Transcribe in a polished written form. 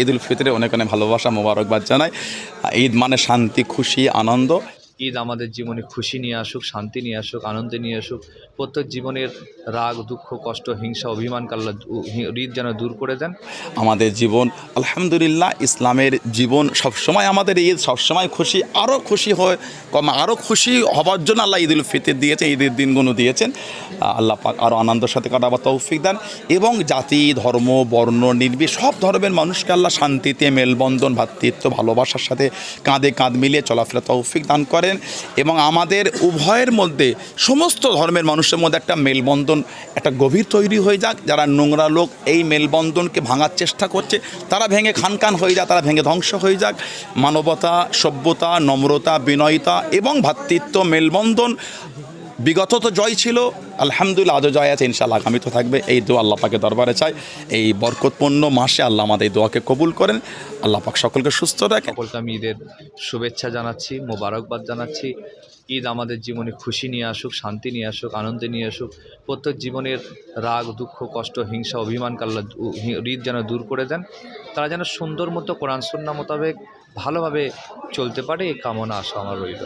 ঈদুল ফিতরে অনেক অনেক ভালোবাসা মোবারকবাদ জানাই। ঈদ মানে শান্তি, খুশি, আনন্দ। ঈদ আমাদের জীবনে খুশি নিয়ে আসুক, শান্তি নিয়ে আসুক, আনন্দ নিয়ে আসুক। প্রত্যেক জীবনের রাগ, দুঃখ, কষ্ট, হিংসা, অভিমানকে আল্লাহ ঈদ যেন দূর করে দেন। আমাদের জীবন আলহামদুলিল্লাহ ইসলামের জীবন, সবসময় আমাদের ঈদ, সবসময় খুশি, আরও খুশি হয় আরও খুশি হবার জন্য আল্লাহ ঈদুল ফিতর দিয়েছেন, ঈদের দিনগুলো দিয়েছেন। আল্লাহ পাক আরও আনন্দের সাথে কাটাবার তৌফিক দেন এবং জাতি, ধর্ম, বর্ণ নির্বিশেষে সব ধর্মের মানুষকে আল্লাহ শান্তিতে, মেলবন্ধন, ভ্রাতৃত্ব, ভালোবাসার সাথে কাঁধে কাঁধ মিলিয়ে চলাফেরা তৌফিক দান করেন এবং আমাদের উভয়ের মধ্যে, সমস্ত ধর্মের মানুষের মধ্যে একটা মেলবন্ধন, একটা গভীর তৈরি হয়ে যাক। যারা নোংরা লোক এই মেলবন্ধনকে ভাঙার চেষ্টা করছে, তারা ভেঙে খানখান হয়ে যাক, তারা ভেঙে ধ্বংস হয়ে যাক। মানবতা, সভ্যতা, নম্রতা, বিনয়তা এবং ভ্রাতৃত্ব, মেলবন্ধন বিগত তো জয় ছিল, আলহামদুলিল্লাহ আজও জয় আছে, ইনশাআল্লাহ আগামী তো থাকবে। এই দোয়া আল্লাহ পাকের দরবারে চাই, এই বরকতপূর্ণ মাসে আল্লাহ আমাদের এই দোয়াকে কবুল করেন। আল্লাহ পাক সকলকে সুস্থ রাখেন। সকলকে আমি ঈদের শুভেচ্ছা জানাচ্ছি, মোবারকবাদ জানাচ্ছি। ঈদ আমাদের জীবনে খুশি নিয়ে আসুক, শান্তি নিয়ে আসুক, আনন্দ নিয়ে আসুক। প্রত্যেক জীবনের রাগ, দুঃখ, কষ্ট, হিংসা, অভিমানকে আল্লাহ ঈদ যেন দূর করে দেন। তারা যেন সুন্দর মতো কোরআন সুন্নাহ মোতাবেক ভালোভাবে চলতে পারে, এই কামনা আশা আমার রইল।